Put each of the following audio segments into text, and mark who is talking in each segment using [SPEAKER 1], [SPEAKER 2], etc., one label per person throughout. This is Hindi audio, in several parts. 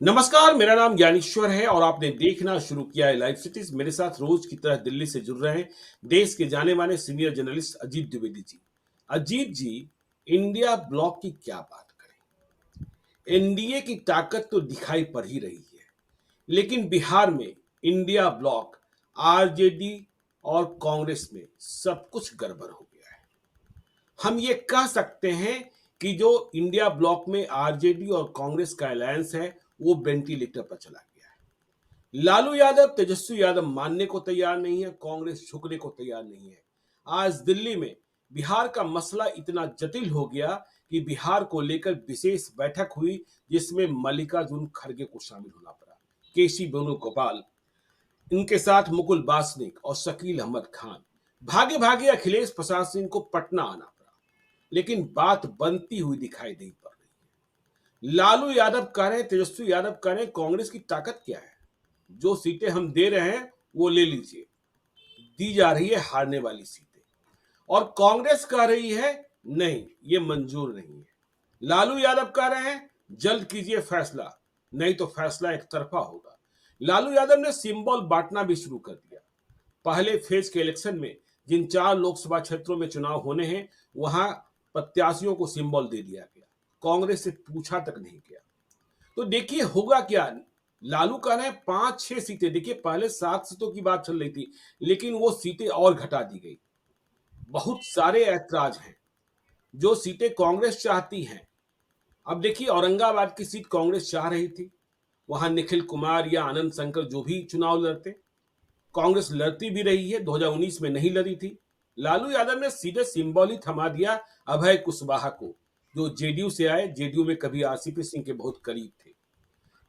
[SPEAKER 1] नमस्कार, मेरा नाम ज्ञानेश्वर है और आपने देखना शुरू किया है लाइव सिटीज। मेरे साथ रोज की तरह दिल्ली से जुड़ रहे हैं देश के जाने माने सीनियर जर्नलिस्ट अजीत द्विवेदी जी। अजीत जी, इंडिया ब्लॉक की क्या बात करें। एनडीए की ताकत तो दिखाई पड़ ही रही है, लेकिन बिहार में इंडिया ब्लॉक, आरजेडी और कांग्रेस में सब कुछ गड़बड़ हो गया है। हम ये कह सकते हैं कि जो इंडिया ब्लॉक में आरजेडी और कांग्रेस का अलायंस है वो वेंटिलेटर पर चला गया है। लालू यादव, तेजस्वी यादव मानने को तैयार नहीं है, कांग्रेस झुकने को तैयार नहीं है। आज दिल्ली में बिहार का मसला इतना जटिल हो गया कि बिहार को लेकर विशेष बैठक हुई, जिसमें मल्लिकार्जुन खड़गे को शामिल होना पड़ा, केसी वेणुगोपाल, इनके साथ मुकुल वासनिक और शकील अहमद खान। भागे भागे अखिलेश प्रसाद सिंह को पटना आना पड़ा, लेकिन बात बनती हुई दिखाई नहीं पड़ रही है। लालू यादव कह रहे हैं, तेजस्वी यादव कह रहे हैं, कांग्रेस की ताकत क्या है, जो सीटें हम दे रहे हैं वो ले लीजिए। दी जा रही है हारने वाली सीटें, और कांग्रेस कह रही है नहीं, ये मंजूर नहीं है। लालू यादव कह रहे हैं जल्द कीजिए फैसला, नहीं तो फैसला एक तरफा होगा। लालू यादव ने सिंबल बांटना भी शुरू कर दिया। पहले फेज के इलेक्शन में जिन 4 लोकसभा क्षेत्रों में चुनाव होने हैं, वहां प्रत्याशियों को सिंबल दे दिया गया, कांग्रेस से पूछा तक नहीं गया। तो देखिए होगा क्या। लालू कह रहे हैं 5-6 सीटें, देखिए पहले 7 सीटों की बात चल रही थी, लेकिन वो सीटें और घटा दी गई। बहुत सारे ऐतराज हैं। जो सीटें कांग्रेस चाहती हैं, अब देखिए औरंगाबाद की सीट कांग्रेस चाह रही थी, वहां निखिल कुमार या आनंद शंकर जो भी चुनाव लड़ते, कांग्रेस लड़ती भी रही है, 2019 में नहीं लड़ी थी। लालू यादव ने सीधे सिंबल ही थमा दिया अभय कुशवाहा को, जो जेडीयू से आए, जेडीयू में कभी आरसीपी सिंह के बहुत करीब थे।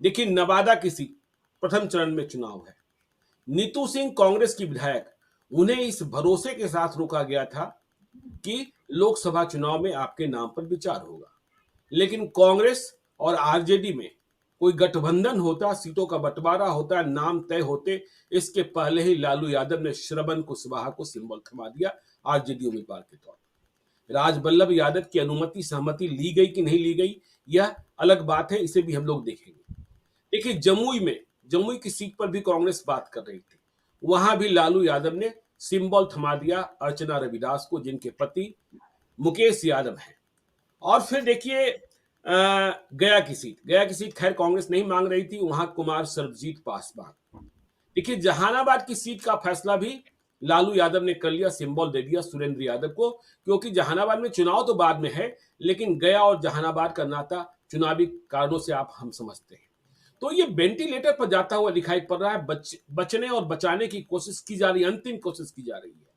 [SPEAKER 1] देखिए नवादा की सीट प्रथम चरण में चुनाव है। नीतू सिंह कांग्रेस की विधायक, उन्हें इस भरोसे के साथ रोका गया था कि लोकसभा चुनाव में आपके नाम पर विचार होगा, लेकिन कांग्रेस और आरजेडी में कोई गठबंधन होता, सीटों का बंटवारा होता, नाम तय होते, इसके पहले ही लालू यादव ने श्रवण कुशवाहा को सिंबल थमा दिया आरजेडी उम्मीदवार के तौर पर। राजबल्लभ यादव की अनुमति सहमति ली गई कि नहीं ली गई, यह अलग बात है, इसे भी हम लोग देखेंगे। देखिए जमुई की सीट पर भी कांग्रेस बात कर रही थी, वहां भी लालू यादव ने सिंबल थमा दिया अर्चना रविदास को, जिनके पति मुकेश यादव हैं। और फिर देखिए गया की सीट खैर कांग्रेस नहीं मांग रही थी, वहां कुमार सर्वजीत पासवान। देखिए जहानाबाद की सीट का फैसला भी लालू यादव ने कर लिया, सिंबल दे दिया सुरेंद्र यादव को, क्योंकि जहानाबाद में चुनाव तो बाद में है, लेकिन गया और जहानाबाद का नाता चुनावी कारणों से आप हम समझते हैं। तो ये वेंटिलेटर पर जाता हुआ दिखाई पड़ रहा है। बचने और बचाने की कोशिश की जा रही है, अंतिम कोशिश की जा रही है।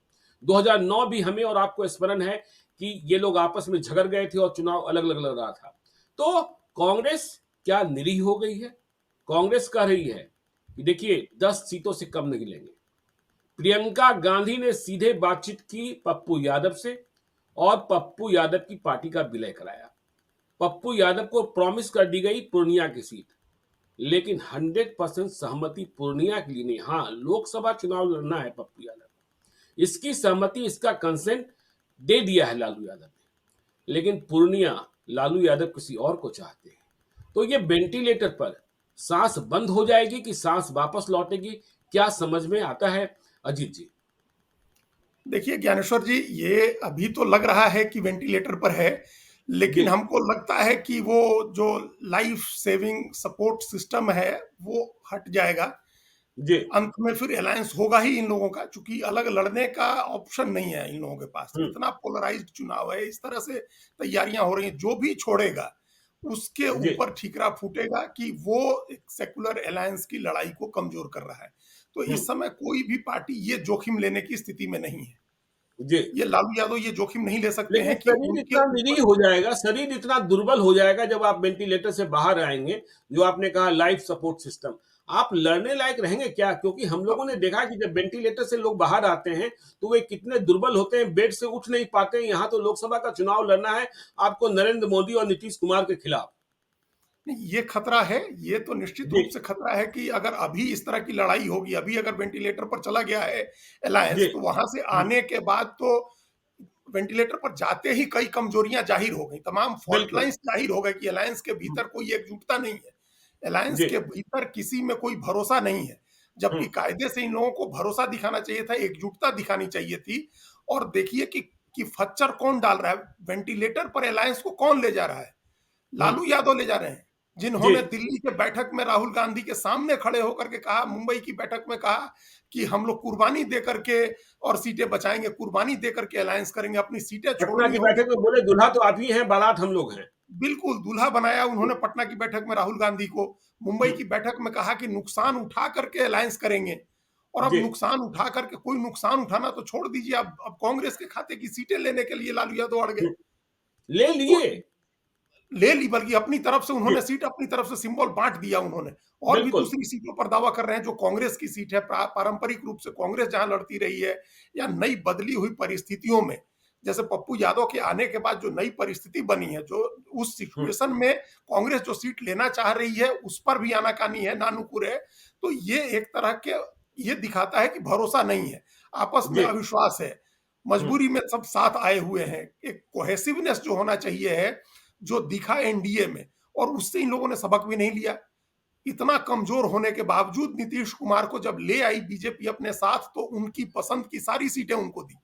[SPEAKER 1] 2009 भी हमें और आपको स्मरण है कि ये लोग आपस में झगड़ गए थे और चुनाव अलग अलग लग रहा था। तो कांग्रेस क्या निरीह हो गई है। कांग्रेस कह रही है कि देखिए 10 सीटों से कम नहीं लेंगे। प्रियंका गांधी ने सीधे बातचीत की पप्पू यादव से और पप्पू यादव की पार्टी का विलय कराया। पप्पू यादव को प्रॉमिस कर दी गई पूर्णिया की सीट, लेकिन 100% सहमति पूर्णिया के लिए नहीं। हाँ, लोकसभा चुनाव लड़ना है पप्पू यादव, इसकी सहमति, इसका कंसेंट दे दिया है लालू यादव ने, लेकिन पूर्णिया लालू यादव किसी और को चाहते हैं। तो ये वेंटिलेटर पर सांस बंद हो जाएगी कि सांस वापस लौटेगी, क्या समझ में आता है अजीत जी।
[SPEAKER 2] देखिए ज्ञानेश्वर जी, ये अभी तो लग रहा है कि वेंटिलेटर पर है,
[SPEAKER 1] जी
[SPEAKER 2] लेकिन हमको लगता है कि वो जो लाइफ सेविंग सपोर्ट सिस्टम है वो हट जाएगा।
[SPEAKER 1] जी।
[SPEAKER 2] अंत में फिर अलायंस होगा ही इन लोगों का, चूंकि अलग लड़ने का ऑप्शन नहीं है इन लोगों के पास। इतना पोलराइज्ड चुनाव है, इस तरह से तैयारियां हो रही हैं, जो भी छोड़ेगा उसके
[SPEAKER 1] जी
[SPEAKER 2] ऊपर ठीकरा फूटेगा कि वो एक सेकुलर अलायंस की लड़ाई को कमजोर कर रहा है। तो इस समय कोई भी पार्टी ये जोखिम लेने की स्थिति में नहीं है।
[SPEAKER 1] जी।
[SPEAKER 2] ये लालू यादव ये जोखिम नहीं ले सकते
[SPEAKER 1] लेकिन
[SPEAKER 2] हैं कि
[SPEAKER 1] शरीर
[SPEAKER 2] उनके
[SPEAKER 1] इतना निरीह
[SPEAKER 2] ऊपर।
[SPEAKER 1] हो जाएगा, शरीर इतना दुर्बल हो जाएगा जब आप वेंटिलेटर से बाहर आएंगे। जो आपने कहा लाइफ सपोर्ट सिस्टम, आप लड़ने लायक रहेंगे क्या। क्योंकि हम लोगों ने देखा कि जब वेंटिलेटर से लोग बाहर आते हैं तो वे कितने दुर्बल होते हैं, बेड से उठ नहीं पाते हैं। यहाँ तो लोकसभा का चुनाव लड़ना है आपको नरेंद्र मोदी और नीतीश कुमार के खिलाफ।
[SPEAKER 2] नहीं, ये खतरा है, ये तो निश्चित
[SPEAKER 1] जी
[SPEAKER 2] रूप से खतरा है कि अगर अभी इस तरह की लड़ाई होगी, अभी अगर वेंटिलेटर पर चला गया है अलायंस,
[SPEAKER 1] जी।
[SPEAKER 2] तो वहां से आने के बाद तो वेंटिलेटर पर जाते ही कई कमजोरियां जाहिर हो गई, तमाम फॉल्ट
[SPEAKER 1] बिल्कुल।
[SPEAKER 2] लाइंस जाहिर हो गए कि अलायंस के भीतर कोई एकजुटता नहीं है। अलायंस
[SPEAKER 1] जी।
[SPEAKER 2] के भीतर किसी में कोई भरोसा नहीं है, जबकि
[SPEAKER 1] हुँ,
[SPEAKER 2] कायदे से इन लोगों को भरोसा दिखाना चाहिए था, एकजुटता दिखानी चाहिए थी। और देखिए कि खच्चर कौन डाल रहा है, वेंटिलेटर पर अलायंस को कौन ले जा रहा है?
[SPEAKER 1] हुँ।
[SPEAKER 2] लालू यादव ले जा रहे हैं,
[SPEAKER 1] जी,
[SPEAKER 2] जिन्होंने दिल्ली के बैठक में राहुल गांधी के सामने खड़े होकर के कहा, मुंबई की बैठक में कहा कि हम लोग कुर्बानी दे करके और सीटें बचाएंगे, कुर्बानी दे करके अलायंस करेंगे, अपनी सीटें
[SPEAKER 1] पटना
[SPEAKER 2] छोड़नी
[SPEAKER 1] की
[SPEAKER 2] होगी
[SPEAKER 1] बैठक में
[SPEAKER 2] तो।
[SPEAKER 1] बोले दूल्हा तो आप ही हैं, बारात हम लोग हैं।
[SPEAKER 2] बिल्कुल दूल्हा बनाया उन्होंने पटना की बैठक में राहुल गांधी को। मुंबई
[SPEAKER 1] हुँ,
[SPEAKER 2] की बैठक में कहा कि नुकसान उठा करके अलायंस करेंगे। और अब
[SPEAKER 1] जी,
[SPEAKER 2] नुकसान उठा करके, कोई नुकसान उठाना तो छोड़ दीजिए, अब कांग्रेस के खाते की सीटें लेने के लिए लालू यादव अड़ गए।
[SPEAKER 1] हुँ। ले
[SPEAKER 2] तो
[SPEAKER 1] लिए।
[SPEAKER 2] ले ली, बल्कि अपनी तरफ से
[SPEAKER 1] जी,
[SPEAKER 2] उन्होंने सीट, अपनी तरफ से सिंबल बांट दिया उन्होंने। और भी
[SPEAKER 1] बिल्कुल।
[SPEAKER 2] दूसरी सीटों पर दावा कर रहे हैं जो कांग्रेस की सीट है, पारंपरिक रूप से कांग्रेस जहां लड़ती रही है, या नई बदली हुई परिस्थितियों में, जैसे पप्पू यादव के आने के बाद जो नई परिस्थिति बनी है, जो उस
[SPEAKER 1] हुँ,
[SPEAKER 2] सिचुएशन में कांग्रेस जो सीट लेना चाह रही है उस पर भी आनाकानी है, नानुकुर है। तो ये एक तरह के, ये दिखाता है कि भरोसा नहीं है, आपस में
[SPEAKER 1] जी,
[SPEAKER 2] अविश्वास है,
[SPEAKER 1] हुँ,
[SPEAKER 2] मजबूरी में सब साथ आए हुए हैं। एक कोहेसिवनेस जो होना चाहिए है, जो दिखा एनडीए में, और उससे इन लोगों ने सबक भी नहीं लिया। इतना कमजोर होने के बावजूद नीतीश कुमार को जब ले आई बीजेपी अपने साथ, तो उनकी पसंद की सारी सीटें उनको दी।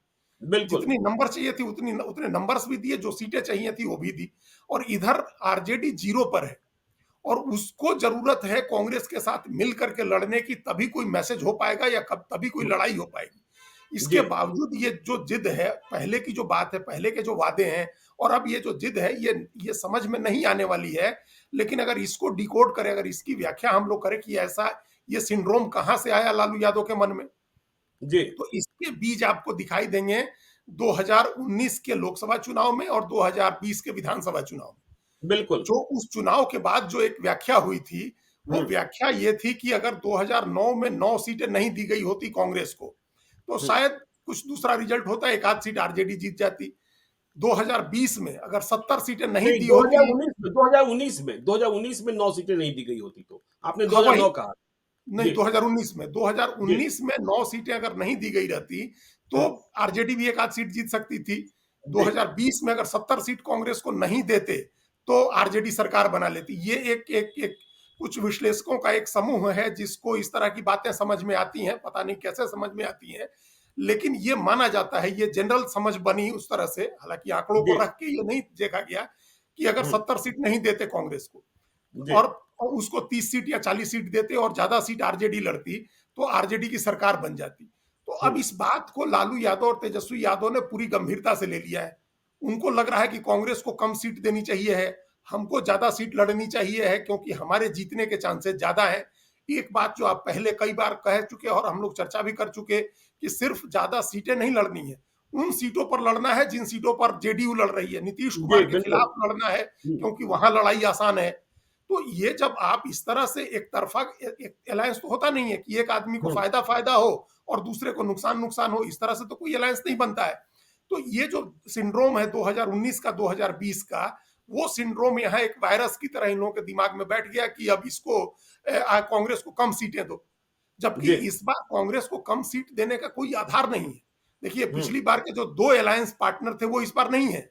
[SPEAKER 1] बिल्कुल।
[SPEAKER 2] जितनी नंबर चाहिए थी उतनी, उतने नंबर्स भी दिए, जो सीटें चाहिए थी वो भी दी। और इधर आरजेडी जीरो पर है, और उसको जरूरत है कांग्रेस के साथ मिल करके लड़ने की, तभी कोई मैसेज हो पाएगा, या कब तभी कोई
[SPEAKER 1] हुँ,
[SPEAKER 2] लड़ाई हो पाएगी।
[SPEAKER 1] जी,
[SPEAKER 2] इसके बावजूद ये जो जिद है, पहले की जो बात है, पहले के जो वादे हैं, और अब ये जो जिद है, ये समझ में नहीं आने वाली है। लेकिन अगर इसको डिकोड करें, अगर इसकी व्याख्या हम लोग करें कि ऐसा, ये सिंड्रोम कहां से आया लालू यादव के मन में,
[SPEAKER 1] जी,
[SPEAKER 2] तो इसके बीज आपको दिखाई देंगे 2019 के लोकसभा चुनाव में और 2020 के विधानसभा चुनाव में।
[SPEAKER 1] बिल्कुल।
[SPEAKER 2] जो उस चुनाव के बाद जो एक व्याख्या हुई थी, वो
[SPEAKER 1] हुँ,
[SPEAKER 2] व्याख्या ये थी कि अगर 2009 में 9 सीटें नहीं दी गई होती कांग्रेस को, तो
[SPEAKER 1] हुँ।
[SPEAKER 2] शायद कुछ दूसरा रिजल्ट होता, एक आध सीट आरजेडी जीत जाती। 2020 में अगर 70 सीटें नहीं
[SPEAKER 1] नहीं,
[SPEAKER 2] दी होती,
[SPEAKER 1] 2019 में 9 सीटें नहीं दी गई होती तो। आपने
[SPEAKER 2] हाँ वही,
[SPEAKER 1] 2009 कहा।
[SPEAKER 2] नहीं
[SPEAKER 1] जी,
[SPEAKER 2] 2019 में,
[SPEAKER 1] जी,
[SPEAKER 2] 2019 में 9 सीटें अगर नहीं दी गई रहती, तो
[SPEAKER 1] हुँ,
[SPEAKER 2] आरजेडी भी एक आध सीट जीत सकती थी।
[SPEAKER 1] जी,
[SPEAKER 2] 2020 में अगर 70 सीट कांग्रेस को नहीं देते, तो आरजेडी सरकार बना लेती। ये एक एक एक कुछ विश्लेषकों का एक समूह है जिसको इस तरह की बातें समझ में आती हैं, पता नहीं कैसे समझ में आती हैं। लेकिन ये माना जाता है, ये जनरल समझ बनी उस तरह से, हालांकि आंकड़ों को
[SPEAKER 1] जी,
[SPEAKER 2] रख के ये नहीं देखा गया कि अगर
[SPEAKER 1] हुँ,
[SPEAKER 2] 70 सीट नहीं देते कांग्रेस को,
[SPEAKER 1] जी,
[SPEAKER 2] और उसको 30 सीट या 40 सीट देते और ज्यादा सीट आरजेडी लड़ती, तो आरजेडी की सरकार बन जाती। तो
[SPEAKER 1] हुँ,
[SPEAKER 2] अब इस बात को लालू यादव और तेजस्वी यादव ने पूरी गंभीरता से ले लिया है। उनको लग रहा है कि कांग्रेस को कम सीट देनी चाहिए है, हमको ज्यादा सीट लड़नी चाहिए है, क्योंकि हमारे जीतने के चांसेस ज्यादा है। एक बात जो आप पहले कई बार कह चुके और हम लोग चर्चा भी कर चुके, कि सिर्फ ज्यादा सीटें नहीं लड़नी है, उन सीटों पर लड़ना है जिन सीटों पर जेडीयू लड़ रही है, नीतीश
[SPEAKER 1] जी,
[SPEAKER 2] कुमार के
[SPEAKER 1] बिल्कुल।
[SPEAKER 2] खिलाफ लड़ना है,
[SPEAKER 1] हुँ,
[SPEAKER 2] क्योंकि वहां लड़ाई आसान है। तो ये जब आप इस तरह से एक तरफा, एक अलायंस तो होता नहीं है कि एक आदमी को
[SPEAKER 1] हुँ,
[SPEAKER 2] फायदा फायदा हो और दूसरे को नुकसान नुकसान हो, इस तरह से तो कोई अलायंस नहीं बनता है। तो ये जो सिंड्रोम है 2019 का, 2020 का, वो सिंड्रोम यहाँ एक वायरस की तरह इन लोगों के दिमाग में बैठ गया कि अब इसको कांग्रेस को कम सीटें दो। जबकि
[SPEAKER 1] जी,
[SPEAKER 2] इस बार कांग्रेस को कम सीट देने का कोई आधार नहीं है। देखिए
[SPEAKER 1] हुँ,
[SPEAKER 2] पिछली बार के जो दो अलायंस पार्टनर थे वो इस बार नहीं है,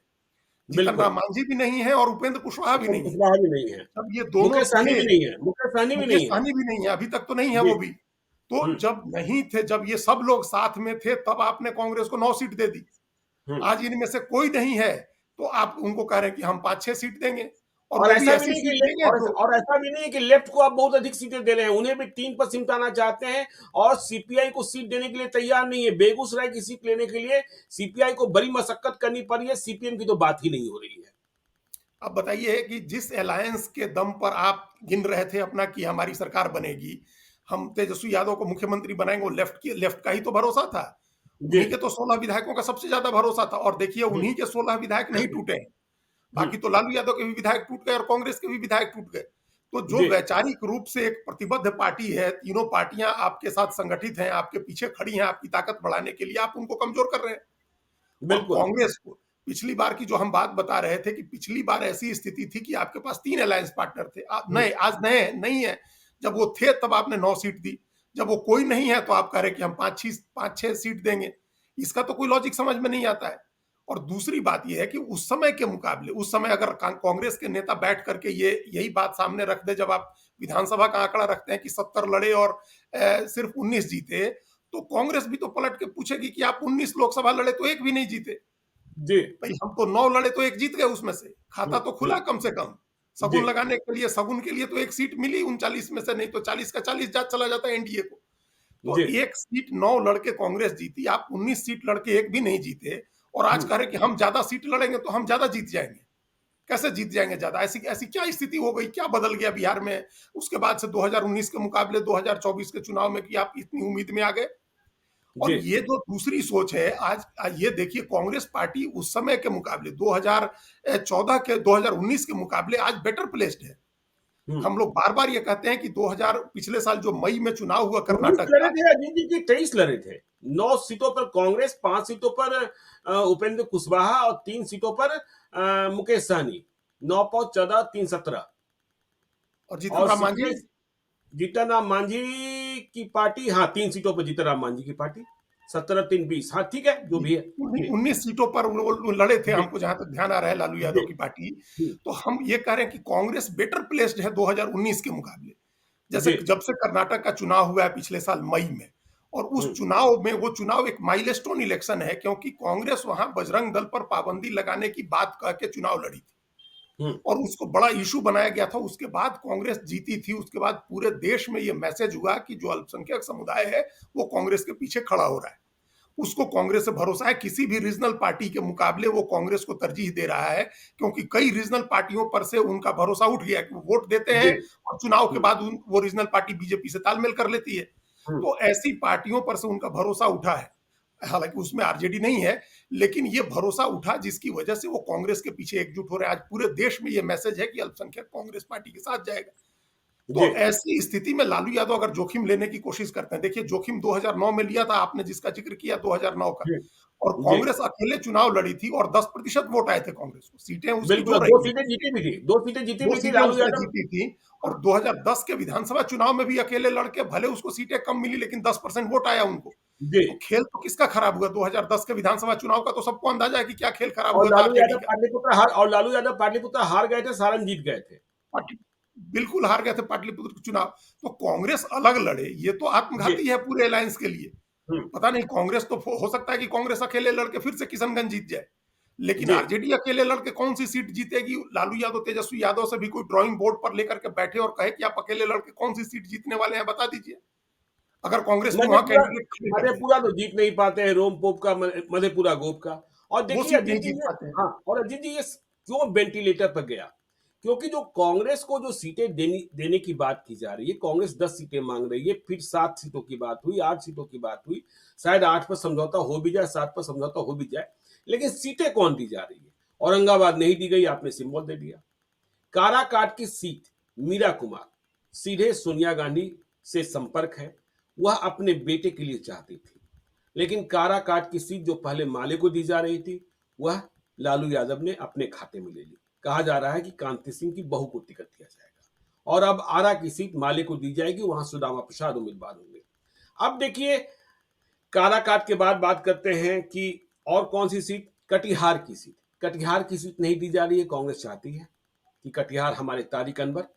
[SPEAKER 2] जीतन
[SPEAKER 1] बिल्कुल।
[SPEAKER 2] राम मांझी भी नहीं है और उपेंद्र कुशवाहा भी
[SPEAKER 1] उपेंद्र
[SPEAKER 2] नहीं है।
[SPEAKER 1] कुशवाहा भी नहीं है।
[SPEAKER 2] जब ये दोनों
[SPEAKER 1] मुकेश सहनी
[SPEAKER 2] थे,
[SPEAKER 1] भी नहीं है, मुकेश सहनी भी
[SPEAKER 2] मुकेश
[SPEAKER 1] नहीं है।
[SPEAKER 2] सहनी भी नहीं है, अभी तक तो नहीं है
[SPEAKER 1] जी,
[SPEAKER 2] वो भी। तो
[SPEAKER 1] हुँ,
[SPEAKER 2] जब नहीं थे, जब ये सब लोग साथ में थे, तब आपने कांग्रेस को 9 सीट दे दी।
[SPEAKER 1] हुँ।
[SPEAKER 2] आज इनमें से कोई नहीं है, तो आप उनको कह रहे हैं कि हम 5-6 सीट देंगे, और
[SPEAKER 1] और
[SPEAKER 2] वो भी
[SPEAKER 1] ऐसा भी
[SPEAKER 2] ऐसी
[SPEAKER 1] नहीं कि
[SPEAKER 2] सीट
[SPEAKER 1] ले
[SPEAKER 2] देंगे जो,
[SPEAKER 1] और ऐसा भी नहीं है कि लेफ्ट को आप बहुत अधिक सीटें दे रहे हैं, उन्हें भी 3 पर सिमटाना चाहते हैं और सीपीआई को सीट देने के लिए तैयार नहीं है। बेगूसराय की सीट लेने के लिए सीपीआई को बड़ी मशक्कत करनी पड़ी है, सीपीएम की तो बात ही नहीं हो रही है।
[SPEAKER 2] अब बताइए कि जिस अलायंस के दम पर आप गिन रहे थे अपना कि हमारी सरकार बनेगी, हम तेजस्वी यादव को मुख्यमंत्री बनाएंगे, वो लेफ्ट का ही तो भरोसा था।
[SPEAKER 1] जी,
[SPEAKER 2] उन्हीं के तो 16 विधायकों का सबसे ज्यादा भरोसा था, और देखिए
[SPEAKER 1] हुँ,
[SPEAKER 2] उन्हीं के 16 विधायक नहीं टूटे हैं।
[SPEAKER 1] हुँ,
[SPEAKER 2] बाकी तो लालू यादव के भी विधायक टूट गए और कांग्रेस के भी विधायक टूट गए। तो जो
[SPEAKER 1] जी,
[SPEAKER 2] वैचारिक रूप से एक प्रतिबद्ध पार्टी है, तीनों पार्टियां आपके साथ संगठित हैं, आपके पीछे खड़ी हैं आपकी ताकत बढ़ाने के लिए, आप उनको कमजोर कर रहे हैं। और
[SPEAKER 1] बिल्कुल।
[SPEAKER 2] कांग्रेस को पिछली बार की जो हम बात बता रहे थे कि पिछली बार ऐसी स्थिति थी कि आपके पास 3 अलायंस पार्टनर थे।
[SPEAKER 1] हुँ,
[SPEAKER 2] नए, आज नए नहीं है। जब वो थे तब आपने 9 सीट दी। जब वो कोई नहीं है तो आप कह रहे हैं कि हम 5-6 सीट देंगे। इसका तो कोई लॉजिक समझ में नहीं आता है। और दूसरी बात ये है कि उस समय के मुकाबले उस समय अगर कांग्रेस के नेता बैठ करके ये यही बात सामने रख दे, जब आप विधानसभा का आंकड़ा रखते हैं कि 70 लड़े और सिर्फ 19 जीते, तो कांग्रेस भी तो पलट के पूछेगी कि आप 19 लोकसभा लड़े तो एक भी नहीं जीते।
[SPEAKER 1] जी।
[SPEAKER 2] भाई हम तो 9 लड़े तो एक जीत गए उसमें से, खाता तो खुला
[SPEAKER 1] हम्म।
[SPEAKER 2] कम से कम।
[SPEAKER 1] जी।
[SPEAKER 2] शगुन लगाने के लिए, शगुन के लिए तो एक सीट मिली 39 में से, नहीं तो 40 का 40 जा चला जाता है एनडीए को। तो
[SPEAKER 1] जी।
[SPEAKER 2] एक सीट 9 लड़के कांग्रेस जीती, आप 19 सीट लड़के एक भी नहीं जीते, और आज कह रहे कि हम ज्यादा सीट लड़ेंगे तो हम ज्यादा जीत जाएंगे। कैसे जीत जाएंगे ज्यादा? ऐसी ऐसी क्या स्थिति हो गई, क्या बदल गया बिहार में उसके बाद से 2019 के मुकाबले 2024 के चुनाव में, कि आप इतनी उम्मीद में आ गए? और
[SPEAKER 1] जी।
[SPEAKER 2] ये जो दूसरी सोच है, आज ये देखिए, कांग्रेस पार्टी उस समय के मुकाबले 2014 के 2019 के मुकाबले आज बेटर प्लेस्ड है।
[SPEAKER 1] हम्म।
[SPEAKER 2] हम लोग बार बार ये कहते हैं कि 2000 पिछले साल जो मई में चुनाव हुआ
[SPEAKER 1] 19
[SPEAKER 2] कर्नाटक
[SPEAKER 1] लड़े
[SPEAKER 2] का,
[SPEAKER 1] थे अजीत जी की 23 लड़े थे। 9 सीटों पर कांग्रेस, 5 सीटों पर उपेंद्र कुशवाहा और 3 सीटों पर मुकेश सहनी। 9 5 14 3 17।
[SPEAKER 2] और जीतन
[SPEAKER 1] और
[SPEAKER 2] राम मांझी
[SPEAKER 1] सीटें जीतन राम मांझी की पार्टी, हाँ 3 सीटों पर जीतन राम मांझी की पार्टी। 17 3 20, हाँ ठीक है जो भी है। जी।
[SPEAKER 2] 19 सीटों पर वो लड़े थे,
[SPEAKER 1] जी।
[SPEAKER 2] हमको जहां तक ध्यान आ रहा है, लालू
[SPEAKER 1] जी।
[SPEAKER 2] यादव की पार्टी।
[SPEAKER 1] हम्म।
[SPEAKER 2] तो हम ये कह रहे हैं कि कांग्रेस बेटर प्लेस्ड है 2019 के मुकाबले। जैसे
[SPEAKER 1] जी।
[SPEAKER 2] जब से कर्नाटक का चुनाव हुआ है पिछले साल मई में, और उस
[SPEAKER 1] हम्म।
[SPEAKER 2] चुनाव में, वो चुनाव एक माइलस्टोन इलेक्शन है, क्योंकि कांग्रेस वहां बजरंग दल पर पाबंदी लगाने की बात कह के चुनाव लड़ी थी,
[SPEAKER 1] हम्म।
[SPEAKER 2] और उसको बड़ा इशू बनाया गया था। उसके बाद कांग्रेस जीती थी, उसके बाद पूरे देश में ये मैसेज हुआ कि जो अल्पसंख्यक समुदाय है वो कांग्रेस के पीछे खड़ा हो रहा है, उसको कांग्रेस से भरोसा है। किसी भी रीजनल पार्टी के मुकाबले वो कांग्रेस को तरजीह दे रहा है, क्योंकि कई रीजनल पार्टियों पर से उनका भरोसा उठ गया कि वो वोट देते
[SPEAKER 1] जी।
[SPEAKER 2] हैं, और चुनाव के
[SPEAKER 1] हम्म।
[SPEAKER 2] बाद वो रीजनल पार्टी बीजेपी से तालमेल कर लेती है।
[SPEAKER 1] हम्म।
[SPEAKER 2] तो ऐसी पार्टियों पर से उनका भरोसा उठा है, हालांकि उसमें आरजेडी नहीं है, लेकिन ये भरोसा उठा जिसकी वजह से वो कांग्रेस के पीछे एकजुट हो रहे हैं। आज पूरे देश में ये मैसेज है कि अल्पसंख्यक कांग्रेस पार्टी के साथ जाएगा।
[SPEAKER 1] जी।
[SPEAKER 2] तो ऐसी स्थिति में लालू यादव अगर जोखिम लेने की कोशिश करते हैं, देखिए जोखिम 2009 में लिया था आपने, जिसका जिक्र किया 2009 का,
[SPEAKER 1] जी।
[SPEAKER 2] और
[SPEAKER 1] जी।
[SPEAKER 2] कांग्रेस अकेले चुनाव लड़ी थी और 10% वोट आए थे कांग्रेस को, सीटें उसकी
[SPEAKER 1] बिल्कुल,
[SPEAKER 2] जो
[SPEAKER 1] दो
[SPEAKER 2] रही
[SPEAKER 1] सीटें जीती भी थी, 2 सीटें जीती
[SPEAKER 2] दो
[SPEAKER 1] भी थी
[SPEAKER 2] सीटें
[SPEAKER 1] लालू
[SPEAKER 2] उसने
[SPEAKER 1] यादव।
[SPEAKER 2] जीती थी। और
[SPEAKER 1] हाँ।
[SPEAKER 2] 2010 के विधानसभा चुनाव में भी अकेले लड़के, भले उसको सीटें कम मिली लेकिन 10% वोट आया उनको।
[SPEAKER 1] जी।
[SPEAKER 2] तो खेल तो किसका खराब हुआ? 2010 के विधानसभा चुनाव का तो सबको अंदाजा है कि क्या खेल खराब
[SPEAKER 1] और
[SPEAKER 2] हुआ था
[SPEAKER 1] लालू
[SPEAKER 2] आरजेडी
[SPEAKER 1] यादव
[SPEAKER 2] का।
[SPEAKER 1] पाटलिपुत्र हार गए थे, सारण जीत गए थे।
[SPEAKER 2] पाटलि बिल्कुल हार गए थे पाटलिपुत्र चुनाव। तो कांग्रेस अलग लड़े, ये तो
[SPEAKER 1] जी।
[SPEAKER 2] आत्मघाती है पूरे अलायंस के लिए।
[SPEAKER 1] हम्म।
[SPEAKER 2] पता नहीं, कांग्रेस तो हो सकता है कि कांग्रेस अकेले लड़के फिर से किशनगंज जीत जाए, लेकिन
[SPEAKER 1] जी।
[SPEAKER 2] आरजेडी अकेले लड़के कौन सी सीट जीतेगी? लालू यादव तेजस्वी यादव से भी कोई ड्राइंग बोर्ड पर लेकर के बैठे और कहे कि आप अकेले लड़के कौन सी सीट जीतने वाले हैं, बता दीजिए, अगर कांग्रेस में वहां
[SPEAKER 1] मधेपुरा
[SPEAKER 2] कैंडिडेट खड़े कर दे।
[SPEAKER 1] मधेपुरा तो जीत नहीं पाते हैं, रोमपोप का मधेपुरा गोप का। और
[SPEAKER 2] वो
[SPEAKER 1] देखिए
[SPEAKER 2] सीट
[SPEAKER 1] अजीत
[SPEAKER 2] नहीं
[SPEAKER 1] जी
[SPEAKER 2] जीत
[SPEAKER 1] ये,
[SPEAKER 2] पाते हैं।
[SPEAKER 1] हाँ और अजीत जी ये क्यों वेंटिलेटर पर गया? क्योंकि जो कांग्रेस को जो सीटें देने की बात की जा रही है, कांग्रेस 10 सीटें मांग रही है, फिर 7 सीटों की बात हुई, 8 सीटों की बात हुई, शायद 8 पर समझौता हो भी जाए, 7 पर समझौता हो भी जाए, लेकिन सीटें कौन दी जा रही है? औरंगाबाद नहीं दी गई, आपने सिंबल दे दिया। काराकाट की सीट, मीरा कुमार सीधे सोनिया गांधी से संपर्क है, वह अपने बेटे के लिए चाहती थी, लेकिन काराकाट की सीट जो पहले माले को दी जा रही थी, वह लालू यादव ने अपने खाते में ले ली। कहा जा रहा है कि कांति सिंह की बहू को टिकट दिया जाएगा, और अब आरा की सीट माले को दी जाएगी, वहां सुदामा प्रसाद उम्मीदवार होंगे। अब देखिए, काराकाट के बाद बात करते हैं कि और कौन सी सीट? कटिहार की सीट। कटिहार की सीट नहीं दी जा रही है, कांग्रेस चाहती है कि कटिहार हमारे तारिक अनवर,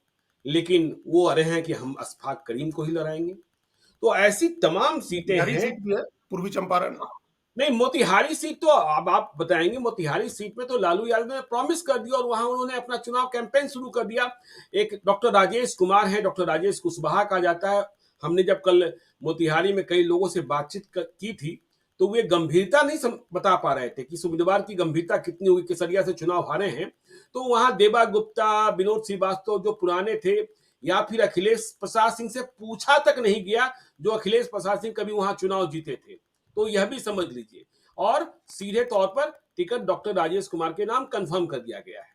[SPEAKER 1] लेकिन वो अरे हैं कि हम अशफाक करीम को ही लड़ाएंगे। तो ऐसी तमाम सीटें
[SPEAKER 2] मोतिहारी
[SPEAKER 1] हैं।
[SPEAKER 2] सीट भी है, पूर्वी चंपारण।
[SPEAKER 1] नहीं, मोतिहारी सीट तो अब आप बताएंगे। मोतिहारी सीट में तो लालू यादव ने प्रॉमिस कर दिया और वहां उन्होंने अपना चुनाव कैंपेन शुरू कर दिया। एक डॉक्टर राजेश कुमार है, डॉक्टर राजेश कुशवाहा कहा जाता है। हमने जब कल मोतिहारी में कई लोगों से बातचीत की थी, तो वे गंभीरता नहीं बता पा रहे थे कि इस उम्मीदवार की गंभीरता कितनी हुई, केसरिया से चुनाव हारे हैं। तो वहां देबा गुप्ता, विनोद श्रीवास्तव जो पुराने थे, या फिर अखिलेश प्रसाद सिंह से पूछा तक नहीं गया, जो अखिलेश प्रसाद सिंह कभी वहां चुनाव जीते थे। तो यह भी समझ लीजिए, और सीधे तौर पर टिकट डॉक्टर राजेश कुमार के नाम कंफर्म कर दिया गया है।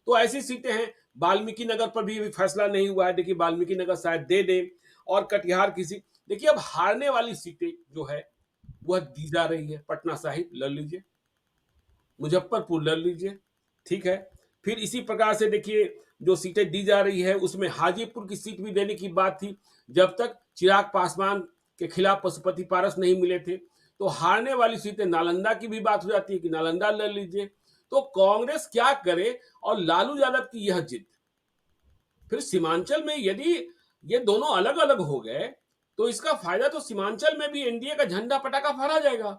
[SPEAKER 1] तो ऐसी सीटें हैं। वाल्मीकि नगर पर भी फैसला नहीं हुआ है, देखिए वाल्मीकि नगर शायद दे दें। और कटिहार की सीट, देखिए अब हारने वाली सीटें जो है वह दी जा रही है। पटना साहिब लड़ लीजिए, मुजफ्फरपुर लड़ लीजिए, ठीक है। फिर इसी प्रकार से देखिए जो सीटें दी जा रही है, उसमें हाजीपुर की सीट भी देने की बात थी, जब तक चिराग पासवान के खिलाफ पशुपति पारस नहीं मिले थे। तो हारने वाली सीटें नालंदा की भी बात हो जाती है कि नालंदा लड़ लीजिए। तो कांग्रेस क्या करे और लालू यादव की यह जिद, फिर सीमांचल में यदि ये दोनों अलग-अलग हो गए, तो इसका फायदा तो सीमांचल में भी एनडीए का झंडा पताका फहरा जाएगा।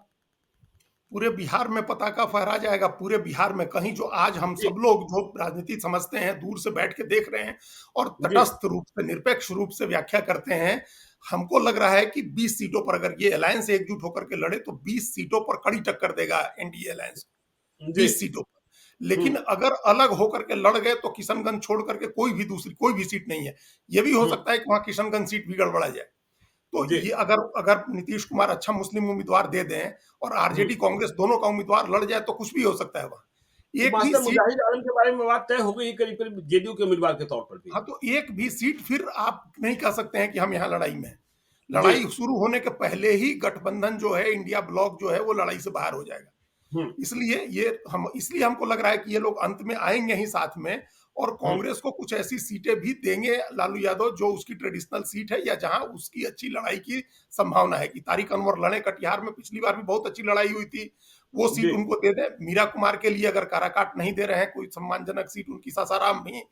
[SPEAKER 2] पूरे बिहार में पताका फहरा जाएगा, पूरे बिहार में कहीं जो आज हम
[SPEAKER 1] जी,
[SPEAKER 2] सब लोग जो राजनीति समझते हैं, दूर से बैठ के देख रहे हैं और
[SPEAKER 1] जी,
[SPEAKER 2] तटस्थ रूप से, निरपेक्ष रूप से व्याख्या करते हैं, हमको लग रहा है कि 20 सीटों पर अगर ये अलायंस एकजुट होकर के लड़े तो 20 सीटों पर कड़ी टक्कर देगा एनडीए अलायंस,
[SPEAKER 1] जी।
[SPEAKER 2] 20 सीटों पर।
[SPEAKER 1] हुँ,
[SPEAKER 2] लेकिन अगर अलग होकर के लड़ गए तो किशनगंज छोड़ करके कोई भी सीट नहीं है। ये भी हो
[SPEAKER 1] हुँ,
[SPEAKER 2] सकता है कि वहाँ किशनगंज सीट भी गड़बड़ा जाए। तो
[SPEAKER 1] जी,
[SPEAKER 2] ये अगर अगर नीतीश कुमार अच्छा मुस्लिम उम्मीदवार दे दें और
[SPEAKER 1] हुँ।
[SPEAKER 2] आरजेडी कांग्रेस दोनों का उम्मीदवार लड़ जाए तो कुछ भी हो सकता है वहां।
[SPEAKER 1] तो
[SPEAKER 2] एक भी
[SPEAKER 1] मास्टर
[SPEAKER 2] सीट,
[SPEAKER 1] मुजाहिद आलम के बारे में बात तय हो गई करीब-करीब जेडीयू के उम्मीदवार के तौर पर भी।
[SPEAKER 2] हाँ, तो एक भी सीट फिर आप नहीं कह सकते हैं कि हम यहाँ लड़ाई में हैं।
[SPEAKER 1] जी,
[SPEAKER 2] लड़ाई शुरू होने के पहले ही गठबंधन जो है, इंडिया ब्लॉक जो है, वो लड़ाई से बाहर हो जाएगा।
[SPEAKER 1] हुँ,
[SPEAKER 2] इसलिए हमको लग रहा है कि ये लोग अंत में आएंगे ही साथ में, और
[SPEAKER 1] हुँ,
[SPEAKER 2] कांग्रेस को कुछ ऐसी सीटें भी देंगे लालू यादव जो उसकी ट्रेडिशनल सीट है या जहां उसकी अच्छी लड़ाई की संभावना है। कि तारिक अनवर लड़े कटिहार में, पिछली बार भी बहुत अच्छी लड़ाई हुई थी, वो सीट
[SPEAKER 1] जी।
[SPEAKER 2] उनको दे दें। मीरा कुमार के लिए अगर काराकाट नहीं दे रहे हैं, कोई सम्मानजनक सीट उनकी, सासाराम भी